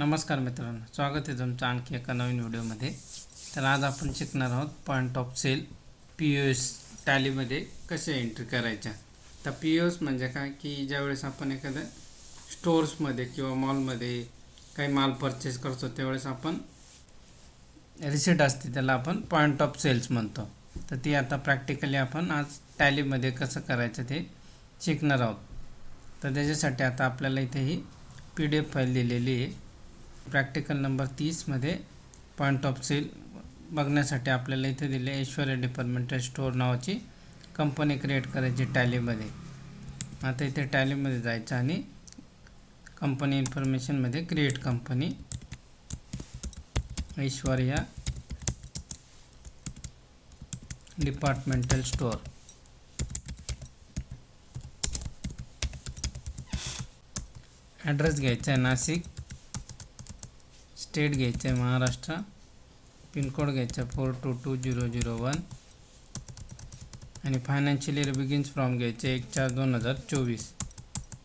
नमस्कार मित्रांनो, स्वागत आहे तुमचं आणखी एका नवीन व्हिडिओमध्ये. तर आज आपण शिकणार आहोत पॉईंट ऑफ सेल POS टॅलीमध्ये कसे एंट्री करायच्या. तर POS म्हणजे काय की ज्यावेळेस आपण एखाद्या स्टोर्समध्ये किंवा मॉलमध्ये काही माल परचेस करतो त्यावेळेस आपण रिसिट असते त्याला आपण पॉईंट ऑफ सेल्स म्हणतो. तर ती आता प्रॅक्टिकली आपण आज टॅलीमध्ये कसं करायचं ते शिकणार आहोत. तर त्याच्यासाठी आता आपल्याला इथे ही PDF फाईल दिलेली आहे. प्रॅक्टिकल नंबर 30मध्ये पॉईंट ऑफ सेल बघण्यासाठी आपल्याला इथे दिले ऐश्वर्या डिपार्टमेंटल स्टोअर नावाची कंपनी क्रिएट करायची टॅलीमध्ये. आता इथे टॅलीमध्ये जायचं आणि कंपनी इन्फॉर्मेशनमध्ये create company Aishwarya departmental store. Address घ्यायचा आहे नाशिक, स्टेट घ्यायचं आहे महाराष्ट्र, पिनकोड घ्यायचा 422001 आणि फायनान्शियल इयर बिगिन्स फ्रॉम घ्यायचे 1/4/2024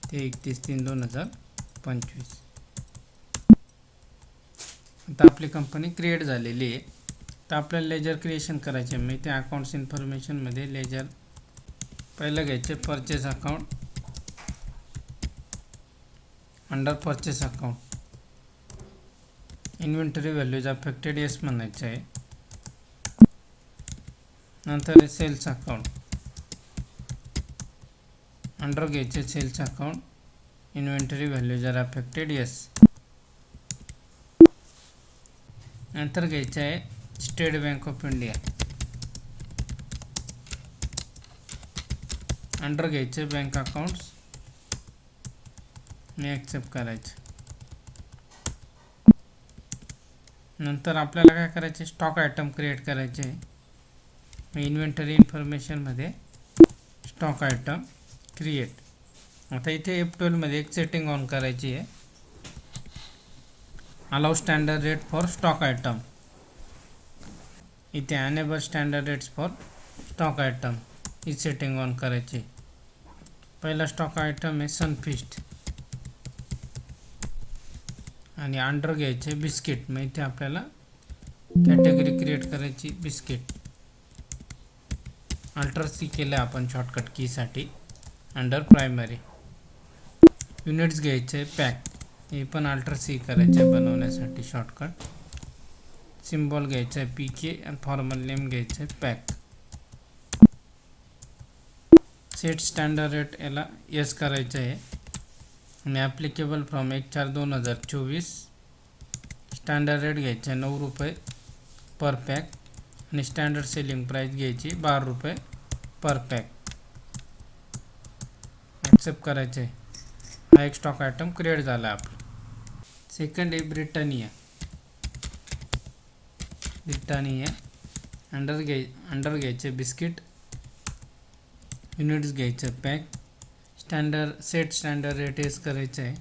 ते 31/3/2025. आता आपली कंपनी क्रिएट झालेली आहे. तर आपल्याला लेजर क्रिएशन करायचे आहे. मी ते अकाउंट्स इन्फॉर्मेशनमध्ये लेजर पहिलं घ्यायचे purchase account. Under purchase account inventory values affected yes म्हणायचे आहे. नंतर सेल्स अकाउंट अंडर घ्यायचे sales account inventory values are affected yes. नंतर घ्यायचे आहे state bank of India. Under घ्यायचे बँक अकाउंट्स आणि ॲक्सेप्ट करायचे. नंतर आपल्याला काय करायचे स्टॉक आयटम क्रिएट करायचे. इन्व्हेंटरी इन्फॉर्मेशनमध्ये स्टॉक आयटम क्रिएट. आता इथे F12मध्ये एक सेटिंग ऑन करायची आहे. Allow standard rate for stock item. इथे enable standard rates for stock item he setting on करायची. पहिला स्टॉक आयटम आहे सनफिस्ट आणि अंडर घ्यायचे बिस्किट. मग इथे आपल्याला कॅटेगरी क्रिएट करायची बिस्किट. अल्टर C केलं आपण शॉर्टकट कीसाठी. अंडर प्रायमरी युनिट्स घ्यायचे पॅक. हे पण अल्टर C करायचे बनवण्यासाठी शॉर्टकट. सिम्बॉल घ्यायचं आहे PK आणि फॉर्मल नेम घ्यायचं आहे पॅक. सेट स्टँडर्ड रेट याला येस करायचं आहे आणि ॲप्लिकेबल फ्रॉम 1/4/2024. स्टँडर्ड रेट घ्यायचे 9 रुपये पर पॅक आणि स्टँडर्ड सेलिंग प्राईस घ्यायची 12 रुपये पर पॅक. ॲक्सेप्ट करायचे. हा एक स्टॉक आयटम क्रिएट झाला आपला. सेकंड आहे ब्रिटानिया. अंडर घ्यायचे बिस्किट. युनिट्स घ्यायचे pack. Set standard rate yes करायचं आहे.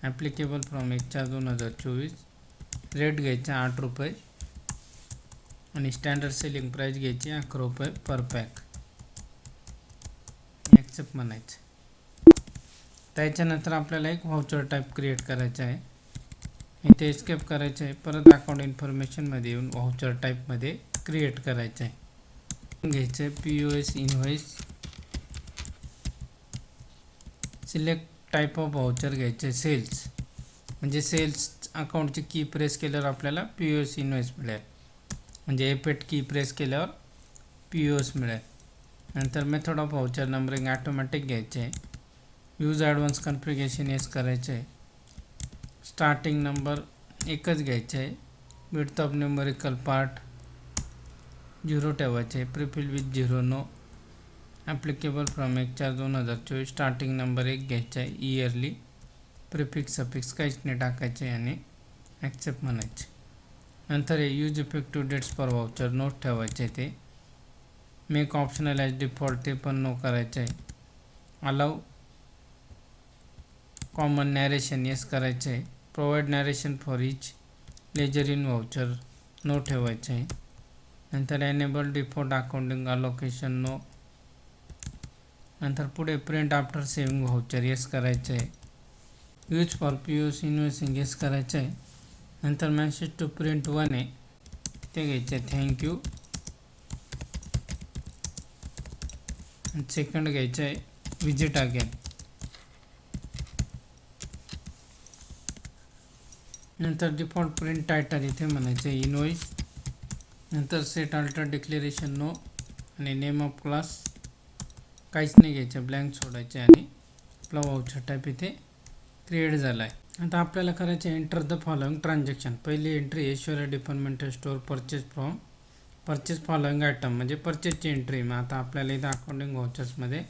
Applicable from 1/4/2024. रेट घ्यायचा 8 रुपये आणि स्टँडर्ड सेलिंग प्राईस घ्यायची 11 रुपये पर पॅक. ॲक्सेप्ट म्हणायचं. त्याच्यानंतर आपल्याला एक व्हाउचर टाईप क्रिएट करायचा आहे. इथे एस्केप करायचं आहे. परत अकाउंट इन्फॉर्मेशनमध्ये येऊन व्हाउचर टाईपमध्ये क्रिएट करायचं आहे. घ्यायचं आहे POS invoice. Select type of voucher घ्यायचे सेल्स. म्हणजे सेल्स अकाउंटची की प्रेस केल्यावर आपल्याला POS इनव्हॉइस मिळेल. म्हणजे F8 की प्रेस केल्यावर POS मिळेल. नंतर method of voucher numbering automatic घ्यायचे आहे. यूज ॲडव्हान्स कन्फिगरेशन येस करायचे आहे. स्टार्टिंग नंबर एकच घ्यायचे आहे. विड्थ ऑफ न्यूमेरिकल पार्ट 0 ठेवायचे. Prefill with 0 no. Applicable from 1/4/2024. Starting number 1 घ्यायचा आहे. इयरली प्रिफिक्स सफिक्स काहीच नाही टाकायचे आणि ॲक्सेप्ट म्हणायचे. नंतर हे use effective dates for voucher no ठेवायचे. ते मेक ऑप्शनल ॲज डिफॉल्ट ते पण नो करायचे आहे. अलाउ कॉमन नॅरेशन येस करायचे आहे. Provide narration for each ledger in voucher no ठेवायचे आहे. नंतर enable default accounting allocation no. नंतर पुढे print after saving voucher yes करायचे आहे. Use for POS invoicing yes करायचे आहे. नंतर मेसेज टू प्रिंट 1 आहे ते घ्यायचे थँक्यू. सेकंड घ्यायचं आहे विजिट अगेन. नंतर डिफॉल्ट प्रिंट टायटल इथे म्हणायचं इनवॉइस. नंतर सेट अल्टर डिक्लेरेशन नो आणि नेम ऑफ क्लास काहीच नाही घ्यायचं, ब्लँक सोडायचे आणि आपला वाउचर टाईप इथे क्रिएट झाला आहे. आता आपल्याला करायचे एंटर द फॉलोइंग ट्रान्झॅक्शन. पहिली entry Aishwarya departmental store purchase following item म्हणजे परचेसची एंट्री. मग आता आपल्याला इथं अकाउंटिंग व्हाउचर्समध्ये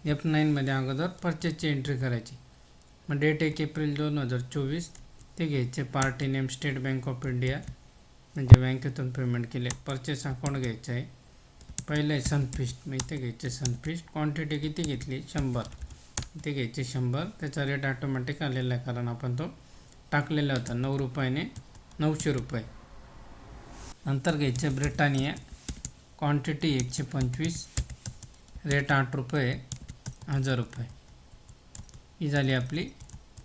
F9मध्ये अगोदर परचेसची एंट्री करायची. मग डेट 1 एप्रिल 2024 ते घ्यायचे. Party name state bank of India म्हणजे बँकेतून पेमेंट केले. परचेस अकाउंट घ्यायचं आहे. पहिलं आहे सनफिस्ट, मग इथे घ्यायचे सनफिस्ट. क्वांटिटी किती घेतली 100, इथे घ्यायचे 100. त्याचा रेट ऑटोमॅटिक आलेला आहे कारण आपण तो टाकलेला होता 9 रुपयाने 900 रुपये. नंतर घ्यायचे ब्रिटानिया, क्वांटिटी 125, रेट 8 रुपये 1000 रुपये. ही झाली आपली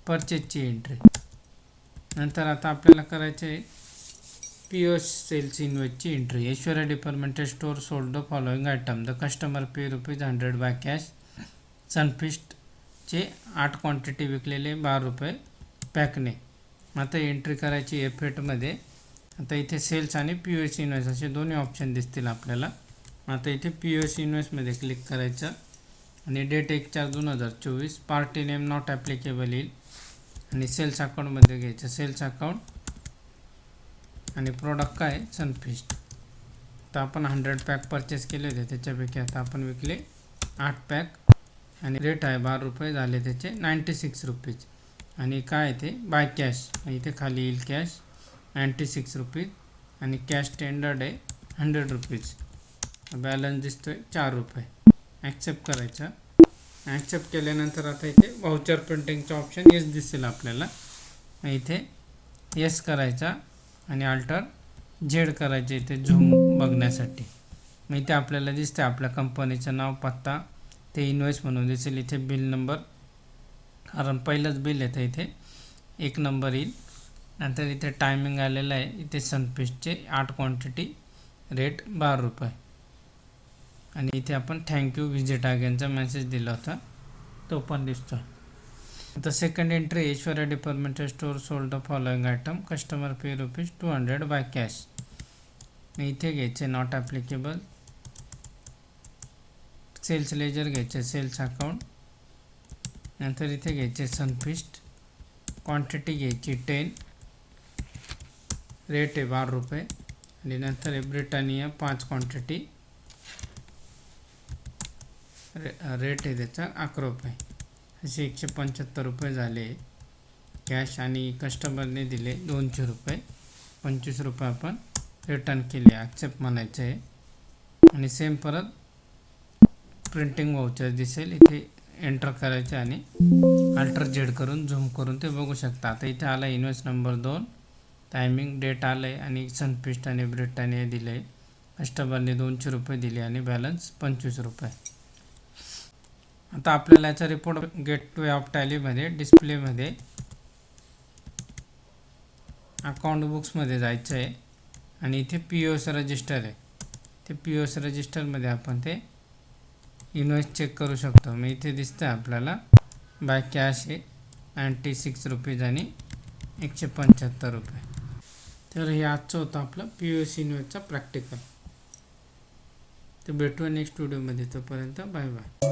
परचेसची एंट्री. नंतर आता आपल्याला करायचे आहे POS सेल्स इनवॉइसची एंट्री. Aishwarya departmental store sold the following item. The customer pay ₹100 by cash. सनफिस्टचे 8 क्वांटिटी विकलेले 12 रुपये पॅकने. आता एंट्री करायची F8मध्ये. आता इथे सेल्स आणि POS इनवॉइस असे दोन्ही ऑप्शन दिसतील आपल्याला. आता इथे POS इनवॉइसमध्ये क्लिक करायचं आणि date 1/4/2024. Party name not applicable येईल आणि सेल्स अकाउंटमध्ये घ्यायचं सेल्स अकाउंट आणि प्रोडक्ट काय सनफिस्ट. तर आपण 100 पॅक परचेस केले होते, त्याच्यापैकी आता आपण विकले 8 पॅक आणि रेट आहे 12 रुपये झाले त्याचे 96 रुपीज. आणि काय आहे ते बाय कॅश, इथे खाली येईल कॅश 96 रुपीज आणि कॅश स्टँडर्ड आहे 100 रुपीज. बॅलन्स दिसतोय 4 रुपये. ॲक्सेप्ट करायचं. ॲक्सेप्ट केल्यानंतर आता इथे व्हाउचर प्रिंटिंगचा ऑप्शन येस दिसेल आपल्याला. इथे येस करायचा आणि अल्टर झेड करायचे इथे झूम बघण्यासाठी. मग इथे आपल्याला दिसते आपल्या कंपनीचं नाव, पत्ता, ते इनवॉइस म्हणून दिसेल. इथे बिल नंबर कारण पहिलंच बिल येतं इथे 1 नंबर येईल. नंतर इथे टायमिंग आलेलं आहे. इथे सनफिस्टचे 8 क्वांटिटी रेट 12 रुपये आणि इथे आपण थँक्यू विजिट अगेनचा मेसेज दिला होता तो पण दिसतो. आता second entry Aishwarya departmental store sold the following item. Customer pay ₹200 by cash. इथे घ्यायचे नॉट ॲप्लिकेबल. सेल्स लेजर घ्यायचे सेल्स अकाउंट. नंतर इथे घ्यायचे सनफिस्ट, क्वांटिटी घ्यायची 10, रेट आहे 12 रुपये आणि नंतर आहे ब्रिटानिया 5 क्वांटिटी, रेट आहे त्याचा 11 रुपये. असे 175 रुपये झाले कॅश आणि कस्टमरने दिले 200 रुपये. 25 रुपये आपण रिटर्न केले. ॲक्सेप्ट म्हणायचं आहे आणि सेम परत प्रिंटिंग व्हाउचर दिसेल. इथे एंटर करायचे आणि अल्टर झेड करून झूम करून ते बघू शकता. आता इथे आला इनवॉइस नंबर 2, टायमिंग, डेट आलं आहे आणि सनफिस्ट आणि ब्रिटानिया दिलं आहे. कस्टमरने 200 रुपये दिले आणि बॅलन्स 25 रुपये. आता आपल्याला याचा रिपोर्ट गेटवे ऑफ टॅलीमध्ये डिस्प्लेमध्ये अकाउंट बुक्समध्ये जायचं आहे आणि इथे POS रजिस्टर आहे. ते POS रजिस्टरमध्ये आपण ते इनवॉइस चेक करू शकतो. मग इथे दिसतं आपल्याला बाय कॅश आहे 96 रुपीज आणि 175 रुपये. तर हे आजचं होतं आपलं POS इनवॉइसचा प्रॅक्टिकल. तर भेटूया नेक्स्ट व्हिडिओमध्ये. तोपर्यंत बाय बाय.